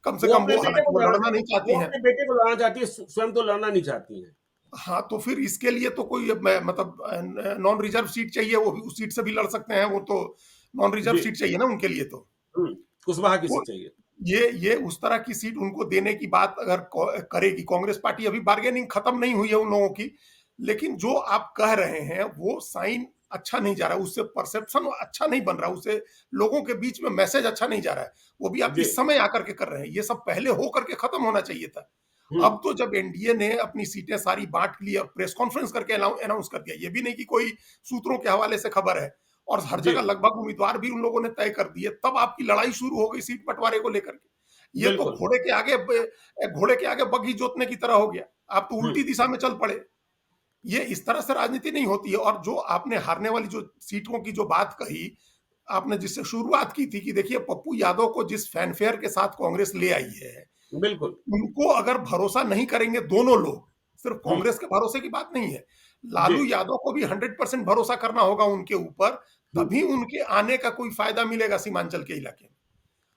[SPEAKER 2] कम से
[SPEAKER 1] वो
[SPEAKER 2] कम,
[SPEAKER 1] अपने
[SPEAKER 2] वो
[SPEAKER 1] बेटे
[SPEAKER 2] हालांकि
[SPEAKER 1] को
[SPEAKER 2] वो
[SPEAKER 1] लड़ा
[SPEAKER 2] लड़ना नहीं चाहती
[SPEAKER 1] वो
[SPEAKER 2] हैं।
[SPEAKER 1] अपने बेटे को लड़ाना चाहती है, स्वयं तो लड़ना नहीं चाहती हैं।
[SPEAKER 2] हाँ, तो फिर इसके लिए तो कोई मतलब नॉन रिजर्व सीट चाहिए, वो भी उस सीट से भी लड़ सकते हैं। वो तो नॉन रिजर्व
[SPEAKER 1] जी,
[SPEAKER 2] सीट चाहिए ना उनके लिए तो।
[SPEAKER 1] हुँ, कुशवाहा की
[SPEAKER 2] वो
[SPEAKER 1] सीट चाहिए।
[SPEAKER 2] ये उस तरह की सीट उनको देने की बात अगर करेगी कांग्रेस पार्टी, अभी बार्गेनिंग खत्म नहीं हुई है उन लोगों की, लेकिन जो आप कह रहे हैं वो साइन अच्छा नहीं जा रहा है, उससे परसेप्शन अच्छा नहीं बन रहा, उससे लोगों के बीच में मैसेज अच्छा नहीं जा रहा है। वो भी आप
[SPEAKER 1] जी,
[SPEAKER 2] इस समय आकर के कर रहे हैं, ये सब पहले हो करके खत्म होना चाहिए था।
[SPEAKER 1] हुँ,
[SPEAKER 2] अब तो जब एनडीए ने अपनी सीटें सारी बांट ली, अब प्रेस कॉन्फ्रेंस करके अनाउंस कर दिया, ये भी नहीं कि कोई सूत्रों के हवाले से खबर है, और हर
[SPEAKER 1] जी,
[SPEAKER 2] जगह लगभग उम्मीदवार भी उन लोगों ने तय कर दिए, तब आपकी लड़ाई शुरू हो गई सीट बंटवारे को लेकर के। ये तो
[SPEAKER 1] बिल्कुल।
[SPEAKER 2] घोड़े के आगे बग्घी जोतने की तरह हो गया। आप तो
[SPEAKER 1] हुँ,
[SPEAKER 2] उल्टी दिशा में चल पड़े। ये इस तरह से राजनीति नहीं होती है। और जो आपने हारने वाली जो सीटों की जो बात कही, आपने जिससे शुरुआत की थी कि देखिए पप्पू यादव को जिस फैनफेयर के साथ कांग्रेस ले आई है,
[SPEAKER 1] बिल्कुल।
[SPEAKER 2] उनको अगर भरोसा नहीं करेंगे दोनों लोग, सिर्फ
[SPEAKER 1] हुँ,
[SPEAKER 2] कांग्रेस के भरोसे की बात नहीं है,
[SPEAKER 1] जी,
[SPEAKER 2] लालू यादव को भी 100% भरोसा करना होगा उनके ऊपर,
[SPEAKER 1] हुँ।
[SPEAKER 2] तभी उनके आने का कोई फायदा मिलेगा सीमांचल के इलाके में।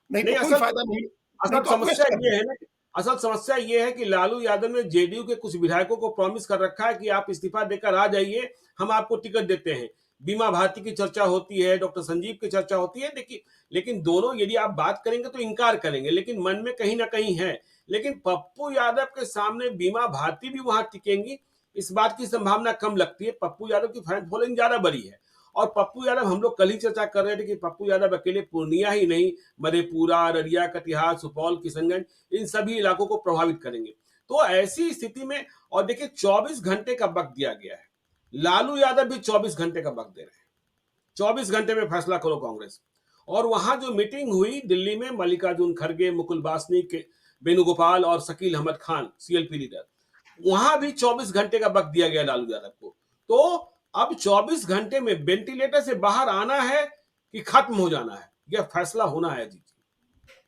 [SPEAKER 2] नहीं तो
[SPEAKER 1] नहीं,
[SPEAKER 2] कोई फायदा नहीं। नहीं
[SPEAKER 1] असल
[SPEAKER 2] तो आप
[SPEAKER 1] समस्या
[SPEAKER 2] वेस्ट कर
[SPEAKER 1] ये है
[SPEAKER 2] देंगे।
[SPEAKER 1] ना कि असल समस्या ये है कि लालू यादव ने जेडीयू के कुछ विधायकों को प्रॉमिस कर रखा है कि आप इस्तीफा देकर आ जाइए, हम आपको टिकट देते हैं। बीमा भारती की चर्चा होती है, डॉक्टर संजीव की चर्चा होती है, देखिए लेकिन दोनों यदि आप बात करेंगे तो इनकार करेंगे, लेकिन मन में कहीं न कहीं है। लेकिन पप्पू यादव के सामने बीमा भारती भी वहाँ टिकेंगी, इस बात की संभावना कम लगती है। पप्पू यादव की फैन फॉलोइंग ज़्यादा बड़ी है और पप्पू यादव हम लोग कल ही चर्चा कर रहे थे कि पप्पू यादव अकेले पूर्णिया ही नहीं, मधेपुरा, अररिया, कटिहार, सुपौल, किशनगंज इन सभी इलाकों को प्रभावित करेंगे। तो ऐसी स्थिति में और देखिए 24 घंटे का वक्त दिया गया है। लालू यादव भी 24 घंटे का वक्त दे रहे हैं। 24 घंटे में फैसला करो कांग्रेस। और वहां जो मीटिंग हुई दिल्ली में मल्लिकार्जुन खड़गे, मुकुल वासनिक, वेणुगोपाल और शकील अहमद खान, सीएलपी लीडर, वहां भी 24 घंटे का वक्त दिया गया लालू यादव को। तो अब 24 घंटे में वेंटिलेटर से बाहर आना है कि खत्म हो जाना है, यह फैसला होना है। जी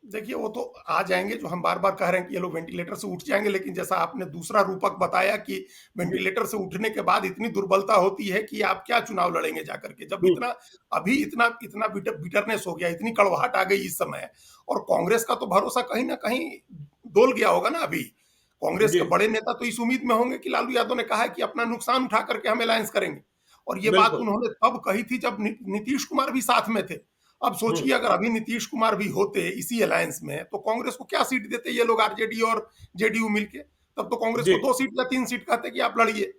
[SPEAKER 2] देखिए वो तो आ जाएंगे, जो हम बार बार कह रहे हैं कि ये लोग वेंटिलेटर से उठ जाएंगे, लेकिन जैसा आपने दूसरा रूपक बताया कि
[SPEAKER 1] जी।
[SPEAKER 2] वेंटिलेटर से उठने के बाद इतनी दुर्बलता होती है कि आप क्या चुनाव लड़ेंगे जाकर के, जब
[SPEAKER 1] हम्म,
[SPEAKER 2] इतना अभी इतना इतना बिटरनेस हो गया, इतनी कड़वाहट आ गई इस समय। और कांग्रेस का तो भरोसा कहीं ना कहीं डोल गया होगा ना अभी। कांग्रेस
[SPEAKER 1] जी
[SPEAKER 2] के बड़े नेता तो इस उम्मीद में होंगे कि लालू यादव ने कहा है कि अपना नुकसान उठा करके हम अलायंस करेंगे, और ये बात
[SPEAKER 1] बिल्कुल।
[SPEAKER 2] उन्होंने तब कही थी जब नीतीश कुमार भी साथ में थे। अब
[SPEAKER 1] हम्म,
[SPEAKER 2] सोचिए अगर अभी नीतीश कुमार भी होते इसी अलायंस में, तो कांग्रेस को क्या सीट देते ये लोग, आरजेडी और जेडीयू मिलके। तब तो कांग्रेस
[SPEAKER 1] जी
[SPEAKER 2] को 2 सीट या 3 सीट कहते कि आप लड़िए।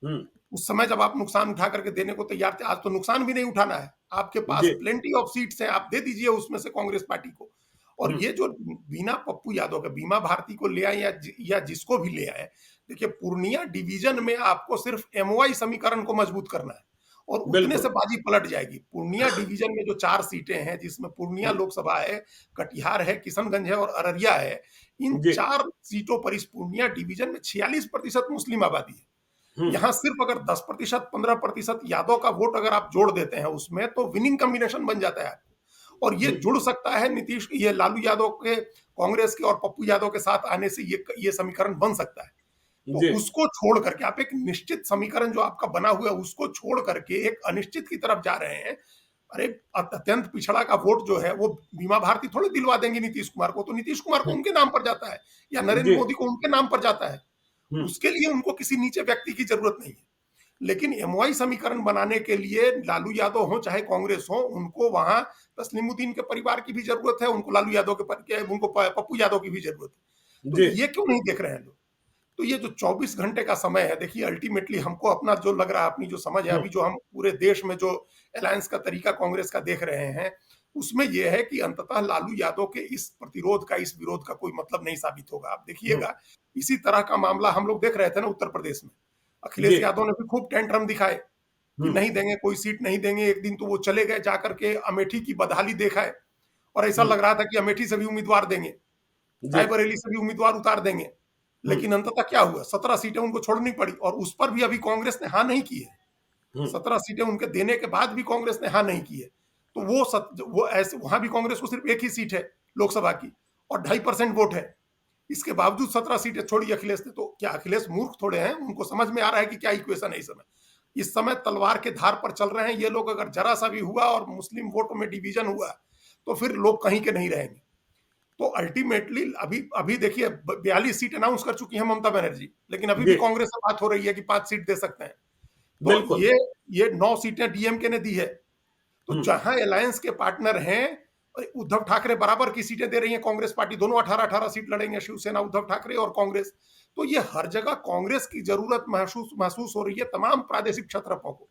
[SPEAKER 1] हम्म,
[SPEAKER 2] उस समय जब आप नुकसान उठा करके देने को तैयार थे, आज तो नुकसान भी नहीं उठाना है, आपके पास
[SPEAKER 1] जी
[SPEAKER 2] प्लेंटी ऑफ सीट्स हैं, आप दे दीजिए उसमें से कांग्रेस पार्टी को। और
[SPEAKER 1] हम्म,
[SPEAKER 2] ये जो बिना पप्पू यादव के बीमा भारती को ले आए या जिसको भी ले आए, देखिए पूर्णिया डिवीजन में आपको सिर्फ एमवाई समीकरण को मजबूत करना है और उतने से
[SPEAKER 1] बिल्कुल।
[SPEAKER 2] बाजी पलट जाएगी। पूर्णिया डिवीजन में जो 4 सीटें हैं, जिसमें पूर्णिया
[SPEAKER 1] हम्म,
[SPEAKER 2] लोकसभा है, कटिहार है, किशनगंज है और अररिया है, इन
[SPEAKER 1] जी
[SPEAKER 2] 4 सीटों पर इस पूर्णिया डिवीजन में 46% मुस्लिम आबादी है।
[SPEAKER 1] हम्म,
[SPEAKER 2] यहाँ सिर्फ अगर 10%, 15% यादव का वोट अगर आप जोड़ देते हैं उसमें, तो विनिंग कॉम्बिनेशन बन जाता है आपको। और ये
[SPEAKER 1] जी
[SPEAKER 2] जुड़ सकता है लालू यादव के, कांग्रेस के और पप्पू यादव के साथ आने से ये समीकरण बन सकता है। तो
[SPEAKER 1] जी,
[SPEAKER 2] उसको छोड़ करके आप एक निश्चित समीकरण जो आपका बना हुआ है उसको छोड़ करके एक अनिश्चित की तरफ जा रहे हैं। अरे अत्यंत पिछड़ा का वोट जो है वो बीमा भारती थोड़ी दिलवा देंगे नीतीश कुमार को, तो नीतीश कुमार को
[SPEAKER 1] हुँ,
[SPEAKER 2] उनके नाम पर जाता है या नरेंद्र
[SPEAKER 1] जी,
[SPEAKER 2] मोदी को उनके नाम पर जाता है।
[SPEAKER 1] हुँ,
[SPEAKER 2] उसके लिए उनको किसी नीचे व्यक्ति की जरूरत नहीं है। लेकिन एमवाई समीकरण बनाने के लिए लालू यादव हो चाहे कांग्रेस हो, उनको वहां तस्लीमुद्दीन के परिवार की भी जरूरत है, उनको लालू यादव उनको पप्पू यादव की भी जरूरत है। तो
[SPEAKER 1] जी,
[SPEAKER 2] ये क्यों नहीं देख रहे हैं लोग? तो ये जो 24 घंटे का समय है, देखिए अल्टीमेटली हमको अपना जो लग रहा है, अपनी जो समझ है,
[SPEAKER 1] हुँ,
[SPEAKER 2] अभी जो हम पूरे देश में जो अलायंस का तरीका कांग्रेस का देख रहे हैं, उसमें यह है कि अंततः लालू यादव के इस प्रतिरोध का, इस विरोध का कोई मतलब नहीं साबित होगा। आप
[SPEAKER 1] हुँ,
[SPEAKER 2] देखिएगा, इसी तरह का मामला हम लोग देख रहे थे ना उत्तर प्रदेश में।
[SPEAKER 1] जी,
[SPEAKER 2] अखिलेश यादव ने भी खूब टेंट्रम दिखाए कि
[SPEAKER 1] हुँ,
[SPEAKER 2] नहीं देंगे, कोई सीट नहीं देंगे। एक दिन तो वो चले गए जाकर के अमेठी की बदहाली देखा है और ऐसा
[SPEAKER 1] हुँ,
[SPEAKER 2] लग रहा था कि अमेठी से भी उम्मीदवार देंगे,
[SPEAKER 1] जी,
[SPEAKER 2] रायबरेली से भी उम्मीदवार उतार देंगे।
[SPEAKER 1] हुँ,
[SPEAKER 2] लेकिन अंततः क्या हुआ, 17 सीटें उनको छोड़नी पड़ी और उस पर भी अभी कांग्रेस ने हाँ नहीं की है।
[SPEAKER 1] हुँ,
[SPEAKER 2] 17 सीटें उनके देने के बाद भी कांग्रेस ने हाँ नहीं की है। तो वो ऐसे वहां भी कांग्रेस को सिर्फ एक ही सीट है लोकसभा की और 2.5% वोट है। इसके बावजूद 17 सीटें छोड़ी अखिलेश ने। तो क्या अखिलेश मूर्ख थोड़े हैं? उनको समझ में आ रहा है कि क्या इक्वेशन है। इस समय तलवार के धार पर चल रहे हैं ये लोग। अगर जरा सा भी हुआ और मुस्लिम वोटों में डिवीजन हुआ तो फिर लोग कहीं के नहीं रहेंगे। तो अल्टीमेटली अभी अभी देखिए 42 सीट अनाउंस कर चुकी है ममता बनर्जी, लेकिन अभी भी
[SPEAKER 1] जी,
[SPEAKER 2] कांग्रेस से बात हो रही है कि 5 सीट दे सकते हैं। तो
[SPEAKER 1] बिल्कुल,
[SPEAKER 2] ये 9 सीटें डीएमके ने दी है। तो
[SPEAKER 1] हुँ,
[SPEAKER 2] जहां अलायंस के पार्टनर हैं, उद्धव ठाकरे बराबर की सीटें दे रही है कांग्रेस पार्टी, दोनों 18-18 सीट लड़ेंगे, शिवसेना, उद्धव ठाकरे और कांग्रेस। तो ये हर जगह कांग्रेस की जरूरत महसूस महसूस हो रही है तमाम प्रादेशिक क्षत्रपों को।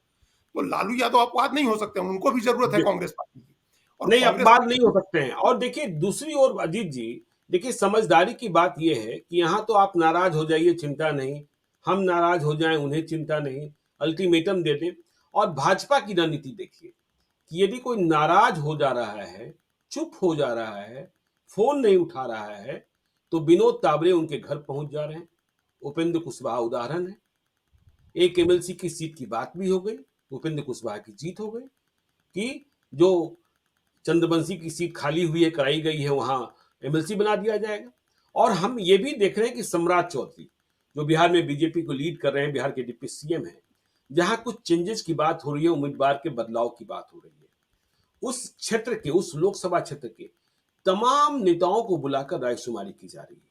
[SPEAKER 2] तो लालू यादव अपवाद नहीं हो सकते, उनको भी जरूरत है
[SPEAKER 1] जी।
[SPEAKER 2] कांग्रेस पार्टी की। और
[SPEAKER 1] नहीं, अब
[SPEAKER 2] कांग्रेस
[SPEAKER 1] बात नहीं हो
[SPEAKER 2] पार्टी
[SPEAKER 1] सकते हैं और देखिए दूसरी ओर अजीत जी, देखिए समझदारी की बात ये है कि यहाँ तो आप नाराज़ हो जाइए चिंता नहीं, हम नाराज़ हो जाएँ उन्हें चिंता नहीं, अल्टीमेटम दे दें और भाजपा की रणनीति देखिए कि यदि कोई नाराज़ हो जा रहा है, चुप हो जा रहा है, फ़ोन नहीं उठा रहा है, तो विनोद तावरे उनके घर पहुँच जा रहे हैं। उपेंद्र कुशवाहा उदाहरण है। एक एमएलसी की सीट की बात भी हो गई, उपेंद्र कुशवाहा की जीत हो गई कि जो चंद्रवंशी की सीट खाली हुई है, कराई गई है, वहाँ एमएलसी बना दिया जाएगा। और हम ये भी देख रहे हैं कि सम्राट चौधरी, जो बिहार में बीजेपी को लीड कर रहे हैं, बिहार के डिप्टी सीएम हैं, जहाँ कुछ चेंजेस की बात हो रही है, उम्मीदवार के बदलाव की बात हो रही है। उस क्षेत्र के, उस लोकसभा क्षेत्र के तमाम नेताओं को बुलाकर रायशुमारी की जा रही है,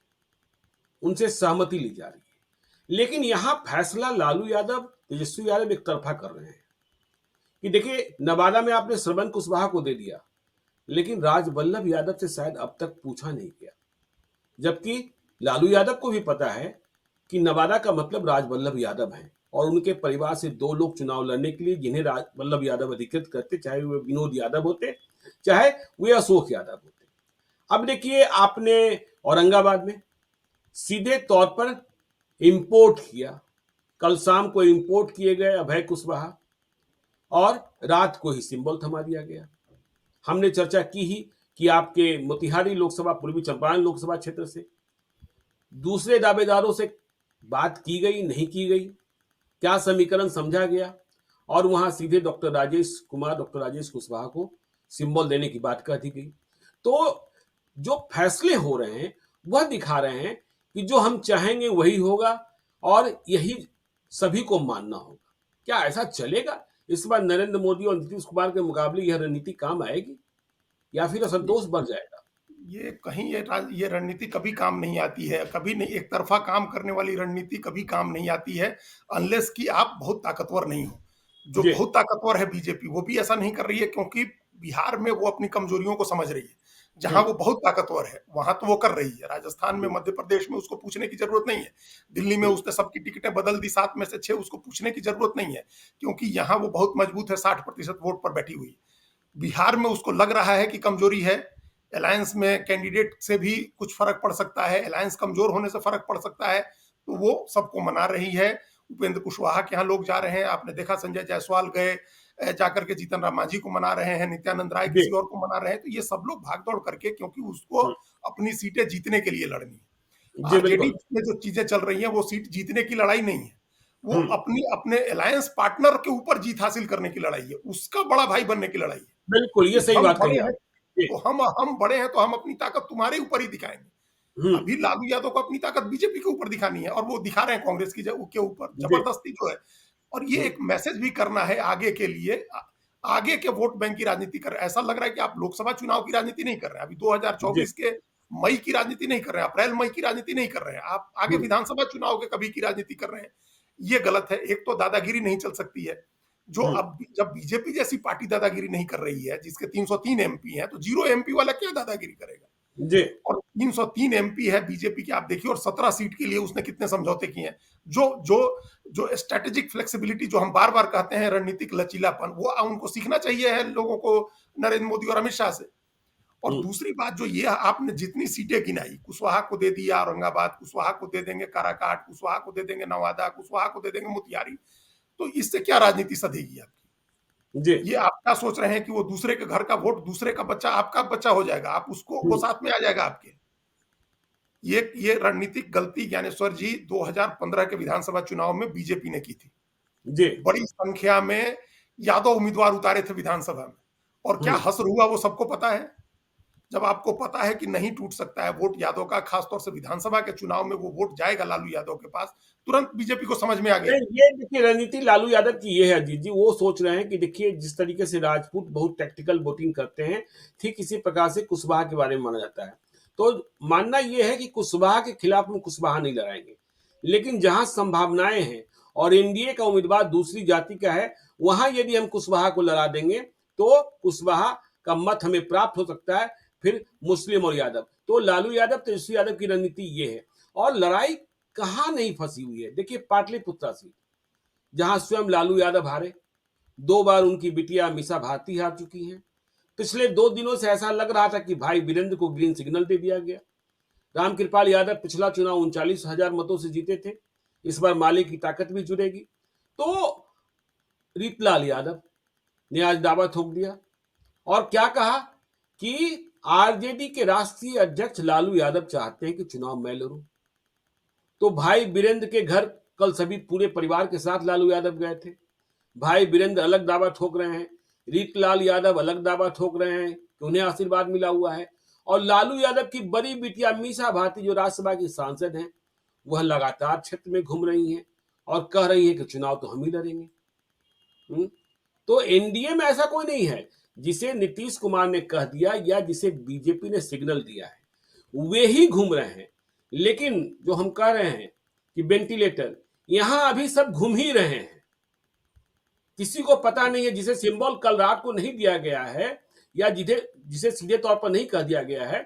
[SPEAKER 1] उनसे सहमति ली जा रही है। लेकिन यहाँ फैसला लालू यादव, तेजस्वी यादव एक तरफा कर रहे हैं कि देखिए नवादा में आपने श्रवण कुशवाहा को दे दिया, लेकिन राजवल्लभ यादव से शायद अब तक पूछा नहीं गया। जबकि लालू यादव को भी पता है कि नवादा का मतलब राजवल्लभ यादव हैं और उनके परिवार से 2 लोग चुनाव लड़ने के लिए जिन्हें राजवल्लभ यादव अधिकृत करते, चाहे वे विनोद यादव होते, चाहे वे अशोक यादव होते। अब देखिए आपने औरंगाबाद में सीधे तौर पर इंपोर्ट किया। कल शाम को इंपोर्ट किए गए अभय कुशवाहा और रात को ही सिंबल थमा दिया गया। हमने चर्चा की ही कि आपके मोतिहारी लोकसभा, पूर्वी चंपारण लोकसभा क्षेत्र से दूसरे दावेदारों से बात की गई, नहीं की गई, क्या समीकरण समझा गया और वहां सीधे डॉक्टर राजेश कुमार, डॉक्टर राजेश कुशवाहा को सिंबल देने की बात कह दी गई। तो जो फैसले हो रहे हैं वह दिखा रहे हैं कि जो हम चाहेंगे वही होगा और यही सभी को मानना होगा। क्या ऐसा चलेगा? इस बार नरेंद्र मोदी और नीतीश कुमार के मुकाबले यह रणनीति काम आएगी या फिर
[SPEAKER 2] ये
[SPEAKER 1] असंतोष बढ़ जाएगा?
[SPEAKER 2] ये कहीं ये रणनीति कभी काम नहीं आती है, कभी नहीं। एक तरफा काम करने वाली रणनीति कभी काम नहीं आती है अनलेस कि आप बहुत ताकतवर नहीं हो। जो
[SPEAKER 1] जी,
[SPEAKER 2] बहुत ताकतवर है बीजेपी, वो भी ऐसा नहीं कर रही है क्योंकि बिहार में वो अपनी कमजोरियों को समझ रही है। जहां
[SPEAKER 1] हुँ,
[SPEAKER 2] वो बहुत ताकतवर है वहां तो वो कर रही है। राजस्थान में, मध्य प्रदेश में उसको पूछने की जरूरत नहीं है। दिल्ली में
[SPEAKER 1] हुँ,
[SPEAKER 2] उसने सबकी टिकटें बदल दी, 7 में से 6, उसको पूछने की जरूरत नहीं है क्योंकि यहाँ वो बहुत मजबूत है, 60% वोट पर बैठी हुई। बिहार में उसको लग रहा है कि कमजोरी है, अलायंस में कैंडिडेट से भी कुछ फर्क पड़ सकता है, अलायंस कमजोर होने से फर्क पड़ सकता है, तो वो सबको मना रही है। उपेंद्र कुशवाहा के यहाँ लोग जा रहे हैं, आपने देखा संजय जायसवाल गए, जाकर के जीतन राम मांझी को मना रहे हैं, नित्यानंद राय
[SPEAKER 1] जी,
[SPEAKER 2] किसी और को मना रहे हैं। तो ये सब लोग भाग दौड़ करके, क्योंकि उसको
[SPEAKER 1] हुँ,
[SPEAKER 2] अपनी सीटें जीतने के लिए लड़नी है।
[SPEAKER 1] जी
[SPEAKER 2] आरजेडी
[SPEAKER 1] बिल्कुल।
[SPEAKER 2] में जो चीजें चल रही हैं वो सीट जीतने की लड़ाई नहीं है, वो
[SPEAKER 1] हुँ,
[SPEAKER 2] अपनी अपने अलायंस पार्टनर के ऊपर जीत हासिल करने की लड़ाई है, उसका बड़ा भाई बनने की लड़ाई है
[SPEAKER 1] बिल्कुल, ये
[SPEAKER 2] कि
[SPEAKER 1] सही
[SPEAKER 2] हम
[SPEAKER 1] बात
[SPEAKER 2] बड़े
[SPEAKER 1] कही
[SPEAKER 2] हैं।
[SPEAKER 1] आप। जी,
[SPEAKER 2] तो हम बड़े हैं तो हम अपनी ताकत तुम्हारे ऊपर ही दिखाएंगे।
[SPEAKER 1] हम्म।
[SPEAKER 2] अभी लालू यादव को अपनी ताकत बीजेपी के ऊपर दिखानी है, और वो दिखा रहे हैं कांग्रेस की के ऊपर
[SPEAKER 1] जी।
[SPEAKER 2] जबरदस्ती जो है। और ये
[SPEAKER 1] हम्म।
[SPEAKER 2] एक मैसेज भी करना है आगे के लिए, आगे के वोट बैंक की राजनीति कर रहे हैं। ऐसा लग रहा है कि आप लोकसभा चुनाव की राजनीति नहीं कर रहे हैं, अभी
[SPEAKER 1] जी।
[SPEAKER 2] 2024 के मई की राजनीति नहीं कर रहे हैं, अप्रैल मई की राजनीति नहीं कर रहे हैं, आप आगे
[SPEAKER 1] हम्म।
[SPEAKER 2] विधानसभा चुनाव के कभी की राजनीति कर रहे हैं। ये गलत है। एक तो दादागिरी नहीं चल सकती है, जो
[SPEAKER 1] हम्म।
[SPEAKER 2] अब जब बीजेपी जैसी पार्टी दादागिरी नहीं कर रही है, जिसके 303 एमपी हैं, तो 0 एमपी वाला क्या दादागिरी करेगा।
[SPEAKER 1] जी।
[SPEAKER 2] और 303 एमपी है बीजेपी के, आप देखिए, और 17 सीट के लिए उसने कितने समझौते किए हैं। जो जो जो स्ट्रेटेजिक फ्लेक्सिबिलिटी जो हम बार बार कहते हैं, रणनीतिक लचीलापन, वो उनको सीखना चाहिए है लोगों को, नरेंद्र मोदी और अमित शाह से। और
[SPEAKER 1] हम्म।
[SPEAKER 2] दूसरी बात जो ये आपने जितनी सीटें गिनाई, कुशवाहा को दे दिया औरंगाबाद, कुशवाहा को दे देंगे काराकाट, कुशवाहा को दे देंगे नवादा, कुशवाहा को दे देंगे मोतिहारी, तो इससे क्या राजनीति सधेगी आपकी।
[SPEAKER 1] जी।
[SPEAKER 2] ये आपका सोच रहे हैं कि वो दूसरे के घर का वोट, दूसरे का बच्चा आपका बच्चा हो जाएगा, आप उसको, वो
[SPEAKER 1] हम्म।
[SPEAKER 2] साथ में आ जाएगा आपके। ये रणनीतिक गलती ज्ञानेश्वर जी 2015 के विधानसभा चुनाव में बीजेपी ने की थी।
[SPEAKER 1] जी।
[SPEAKER 2] बड़ी संख्या में यादव उम्मीदवार उतारे थे विधानसभा में, और क्या
[SPEAKER 1] हम्म।
[SPEAKER 2] हश्र हुआ वो सबको पता है। जब आपको पता है कि नहीं टूट सकता है वोट यादव का, खासतौर से विधानसभा के चुनाव में वो वोट जाएगा लालू यादव के पास, तुरंत बीजेपी को समझ में आ गया।
[SPEAKER 1] नहीं, ये देखिए रणनीति लालू यादव की ये है अजीत जी, वो सोच रहे हैं कि देखिए जिस तरीके से राजपूत बहुत टैक्टिकल वोटिंग करते हैं, ठीक इसी प्रकार से कुशवाहा के बारे में माना जाता है। तो मानना ये है कि कुशवाहा के खिलाफ हम कुशवाहा नहीं लड़ाएंगे, लेकिन जहां संभावनाएं हैं और एनडीए का उम्मीदवार दूसरी जाति का है, वहां यदि हम कुशवाहा को लड़ा देंगे तो कुशवाहा का मत हमें प्राप्त हो सकता है, फिर मुस्लिम और यादव। तो लालू यादव, तेजस्वी यादव की रणनीति ये है। और लड़ाई कहां नहीं फंसी हुई है, देखिए पाटलिपुत्रा सीट, जहां स्वयं लालू यादव हारे, 2 बार उनकी बिटिया मीसा भारती हार चुकी हैं। पिछले 2 दिनों से ऐसा लग रहा था कि भाई वीरेंद्र को ग्रीन सिग्नल दे दिया गया। रामकृपाल यादव पिछला चुनाव 39,000 मतों से जीते थे, इस बार माले की ताकत भी जुड़ेगी। तो रीतलाल यादव ने आज दावा ठोक दिया और क्या कहा कि आरजेडी के राष्ट्रीय अध्यक्ष लालू यादव चाहते हैं कि चुनाव मैं लड़ूं। तो भाई बीरेंद्र के घर कल सभी पूरे परिवार के साथ लालू यादव गए थे। भाई बीरेंद्र अलग दावा ठोक रहे हैं, रीतलाल यादव अलग दावा ठोक रहे हैं कि उन्हें आशीर्वाद मिला हुआ है। और लालू यादव की बड़ी बिटिया मीसा भारती जो राज्यसभा की सांसद हैं, वह लगातार क्षेत्र में घूम रही हैं और कह रही हैं कि चुनाव तो हम ही लड़ेंगे। तो एनडीए में ऐसा कोई नहीं है जिसे नीतीश कुमार ने कह दिया या जिसे बीजेपी ने सिग्नल दिया है, वे ही घूम रहे हैं। लेकिन जो हम कह रहे हैं कि वेंटिलेटर, यहां अभी सब घूम ही रहे हैं, किसी को पता नहीं है। जिसे सिंबल कल रात को नहीं दिया गया है या जिसे सीधे तौर पर नहीं कह दिया गया है,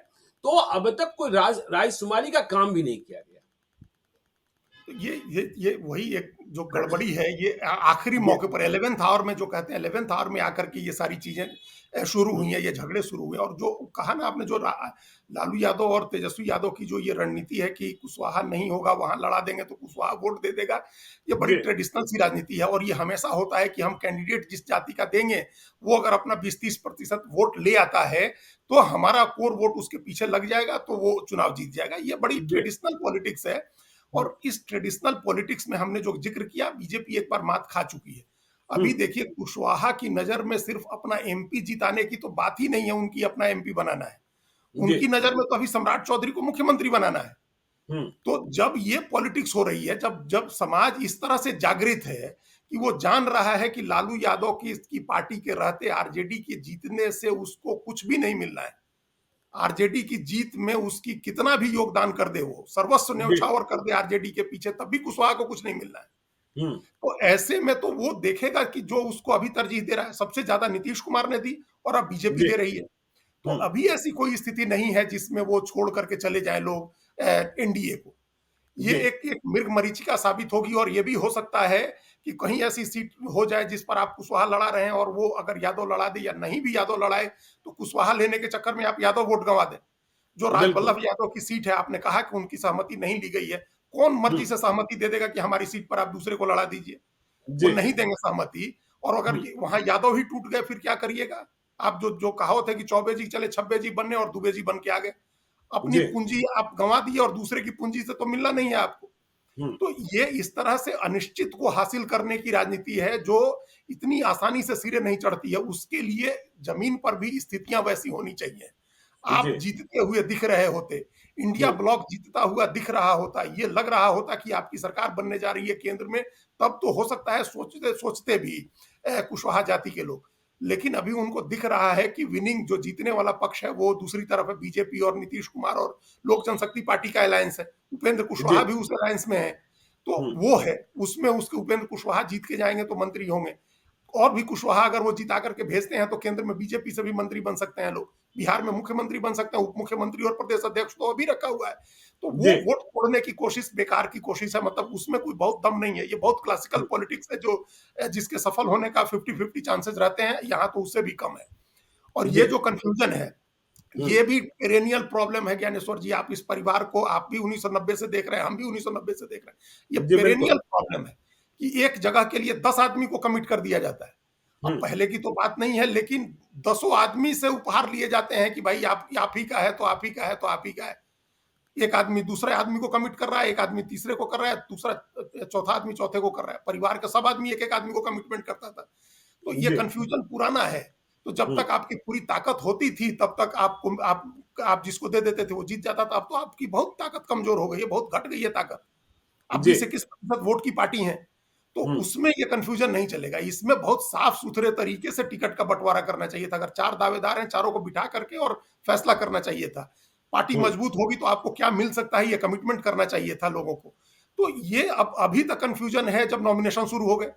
[SPEAKER 1] तो अब तक कोई राजकुमारी का काम भी नहीं किया गया।
[SPEAKER 2] ये वही एक जो गड़बड़ी है, ये आखिरी मौके पर 11th आवर में, जो कहते हैं 11th आवर में आकर के ये सारी चीजें शुरू हुई हैं, ये झगड़े शुरू हुए। और जो कहा ना आपने, जो लालू यादव और तेजस्वी यादव की जो ये रणनीति है कि कुशवाहा नहीं होगा, वहां लड़ा देंगे तो कुशवाहा वोट दे देगा, ये बड़ी ट्रेडिशनल सी राजनीति है। और ये हमेशा होता है कि हम कैंडिडेट जिस जाति का देंगे, वो अगर अपना 20-30% वोट ले आता है, तो हमारा कोर वोट उसके पीछे लग जाएगा, तो वो चुनाव जीत जाएगा। ये बड़ी ट्रेडिशनल पॉलिटिक्स है। और इस ट्रेडिशनल पॉलिटिक्स में हमने जो जिक्र किया, बीजेपी एक बार मात खा चुकी है। अभी देखिए, कुशवाहा की नजर में सिर्फ अपना एमपी जिताने की तो बात ही नहीं है, उनकी अपना एमपी बनाना है। उनकी नजर में तो अभी सम्राट चौधरी को मुख्यमंत्री बनाना है। तो जब ये पॉलिटिक्स हो रही है, जब समाज इस तरह से जागृत है कि वो जान रहा है कि लालू यादव की पार्टी के रहते आरजेडी के जीतने से उसको कुछ भी नहीं मिलना है, आरजेडी की जीत में उसकी कितना भी योगदान कर दे, वो सर्वस्व न्यौछावर कर दे आरजेडी के पीछे, तब भी कुशवाहा को कुछ नहीं मिलना है। तो ऐसे में तो वो देखेगा कि जो उसको अभी तरजीह दे रहा है, सबसे ज्यादा नीतीश कुमार ने दी और अब बीजेपी दे रही है। तो अभी ऐसी कोई स्थिति नहीं है जिसमें वो छोड़ करके चले जाए लोग एनडीए को। ये एक मृग मरीचिका साबित होगी। और ये भी हो सकता है कि कहीं ऐसी सीट हो जाए जिस पर आप कुशवाहा लड़ा रहे हैं, और वो अगर यादव लड़ा दे, या नहीं भी यादव लड़ाए, तो कुशवाहा लेने के चक्कर में आप यादव वोट गंवा दें। जो राजवल्लभ यादव की सीट है, आपने कहा कि उनकी सहमति नहीं ली गई है, कौन मर्जी से सहमति दे देगा कि हमारी सीट पर आप दूसरे को लड़ा दीजिए? वो नहीं देंगे सहमति। और अगर वहां यादव ही टूट गए, फिर क्या करिएगा आप? जो कहावत है कि चौबे जी चले छब्बे जी बनने, और दुबे जी बन के आ गए। अपनी पूंजी आप गंवा दी और दूसरे की पूंजी से तो मिलना नहीं है आपको। तो ये इस तरह से अनिश्चित को हासिल करने की राजनीति है, जो इतनी आसानी से सिरे नहीं चढ़ती है। उसके लिए जमीन पर भी स्थितियां वैसी होनी चाहिए। आप
[SPEAKER 1] जी,
[SPEAKER 2] जीतते हुए दिख रहे होते, इंडिया
[SPEAKER 1] हुँ,
[SPEAKER 2] ब्लॉक जीतता हुआ दिख रहा होता, ये लग रहा होता कि आपकी सरकार बनने जा रही है केंद्र में, तब तो हो सकता है सोचते सोचते भी कुशवाहा जाति के लोग। लेकिन अभी उनको दिख रहा है कि विनिंग जो जीतने वाला पक्ष है वो दूसरी तरफ है, बीजेपी और नीतीश कुमार और लोक जनशक्ति पार्टी का अलायंस है। उपेंद्र
[SPEAKER 1] जी,
[SPEAKER 2] कुशवाहा भी उस अलायंस में है। तो
[SPEAKER 1] हुँ,
[SPEAKER 2] वो है, उसमें उसके उपेंद्र कुशवाहा जीत के जाएंगे तो मंत्री होंगे। और भी कुशवाहा अगर वो जिता करके भेजते हैं तो केंद्र में बीजेपी से भी मंत्री बन सकते हैं लोग, बिहार में मुख्यमंत्री बन सकते हैं, उप मुख्यमंत्री और प्रदेश अध्यक्ष तो अभी रखा हुआ है। तो वो
[SPEAKER 1] जी,
[SPEAKER 2] वोट तोड़ने की कोशिश बेकार की कोशिश है, मतलब उसमें कोई बहुत दम नहीं है। ये बहुत क्लासिकल
[SPEAKER 1] हुँ,
[SPEAKER 2] पॉलिटिक्स है जो जिसके सफल होने का 50-50 चांसेस रहते हैं, यहाँ तो उससे भी कम है। और
[SPEAKER 1] जी,
[SPEAKER 2] ये जो कन्फ्यूजन है,
[SPEAKER 1] हुँ,
[SPEAKER 2] ये भी पेरेनियल प्रॉब्लम है ज्ञानेश्वर जी। आप इस परिवार को आप भी 1990 से देख रहे हैं, हम भी 1990 से देख रहे हैं। ये
[SPEAKER 1] जी,
[SPEAKER 2] पेरेनियल
[SPEAKER 1] बिल्कुल,
[SPEAKER 2] प्रॉब्लम है कि एक जगह के लिए 10 आदमी को कमिट कर दिया जाता है। अब
[SPEAKER 1] हुँ,
[SPEAKER 2] पहले की तो बात नहीं है, लेकिन दसों आदमी से उपहार लिए जाते हैं कि भाई आप ही का है तो आप ही का है तो आप ही का है। एक आदमी दूसरे आदमी को कमिट कर रहा है, एक आदमी तीसरे को कर रहा है, दूसरा चौथा आदमी चौथे को कर रहा है। परिवार के सब आदमी एक-एक आदमी को कमिटमेंट करता था। तो ये
[SPEAKER 1] जी,
[SPEAKER 2] कन्फ्यूजन पुराना है। तो जब
[SPEAKER 1] हुँ,
[SPEAKER 2] तक आपकी पूरी ताकत होती थी, तब तक आप जिसको दे देते थे वो जीत जाता था। अब तो आपकी बहुत ताकत कमज़ोर हो गई है, बहुत घट गई है ताकत। आप
[SPEAKER 1] जी,
[SPEAKER 2] 20-21% वोट की पार्टी हैं, तो
[SPEAKER 1] हुँ,
[SPEAKER 2] उसमें ये कन्फ्यूजन नहीं चलेगा। इसमें बहुत साफ-सुथरे तरीके से टिकट का बँटवारा करना चाहिए था। अगर 4 दावेदार हैं, चारों को बिठा करके और फैसला करना चाहिए था। पार्टी
[SPEAKER 1] हुँ,
[SPEAKER 2] मजबूत होगी तो आपको क्या मिल सकता है, ये कमिटमेंट करना चाहिए था लोगों को। तो ये अब अभी तक कन्फ्यूजन है, जब नॉमिनेशन शुरू हो गए।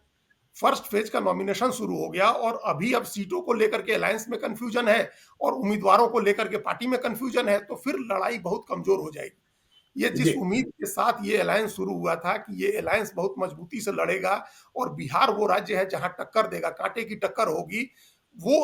[SPEAKER 2] फर्स्ट फेज का नॉमिनेशन शुरू हो गया और अभी अब सीटों को लेकर के अलायंस में कन्फ्यूजन है और उम्मीदवारों को लेकर के पार्टी में कन्फ्यूजन है, तो फिर लड़ाई बहुत कमज़ोर हो जाएगी। ये जिस
[SPEAKER 1] जी,
[SPEAKER 2] उम्मीद के साथ ये अलायंस शुरू हुआ था कि ये अलायंस बहुत मजबूती से लड़ेगा और बिहार वो राज्य है जहां टक्कर देगा, कांटे की टक्कर होगी, वो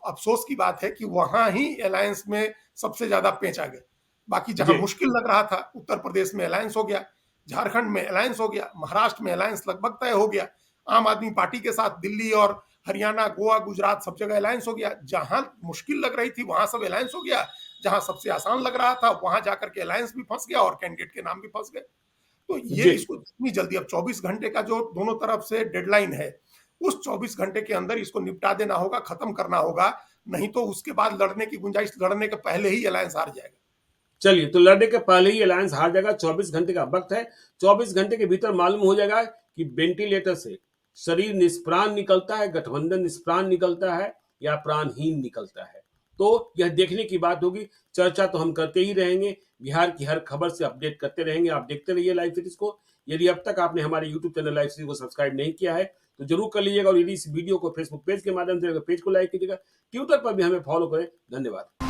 [SPEAKER 2] अफसोस की बात है कि वहां ही अलायंस में सबसे ज्यादा पेंच आ गए। बाकी जहां
[SPEAKER 1] जी,
[SPEAKER 2] मुश्किल लग रहा था, उत्तर प्रदेश में अलायंस हो गया, झारखंड में अलायंस हो गया, महाराष्ट्र में अलायंस लगभग तय हो गया, आम आदमी पार्टी के साथ दिल्ली और हरियाणा, गोवा, गुजरात सब जगह अलायंस हो गया। जहां मुश्किल लग रही थी वहां सब अलायंस हो गया, जहां सबसे आसान लग रहा था वहां जाकर के अलायंस भी फंस गया और कैंडिडेट के नाम भी फंस गए। तो ये
[SPEAKER 1] जी।
[SPEAKER 2] इसको जितनी जल्दी, अब 24 घंटे का जो दोनों तरफ से डेडलाइन है, उस 24 घंटे के अंदर इसको निपटा देना होगा, खत्म करना होगा, नहीं तो उसके बाद लड़ने की गुंजाइश, लड़ने के पहले ही अलायंस हार जाएगा।
[SPEAKER 1] चलिए, तो लड़ने के पहले ही अलायंस हार जाएगा, 24 घंटे का वक़्त है। 24 घंटे के भीतर मालूम हो जाएगा कि वेंटिलेटर से शरीर निष्प्राण निकलता है, गठबंधन निष्प्राण निकलता है या प्राणहीन निकलता है। तो यह देखने की बात होगी, चर्चा तो हम करते ही रहेंगे, बिहार की हर खबर से अपडेट करते रहेंगे। आप देखते रहिए लाइव सीरीज़ को। यदि अब तक आपने हमारे यूट्यूब चैनल लाइव सीरीज़ को सब्सक्राइब नहीं किया है, तो ज़रूर कर लीजिएगा और यदि इस वीडियो को फेसबुक पेज के माध्यम से पेज को लाइक कीजिएगा, ट्विटर पर भी हमें फॉलो करें। धन्यवाद।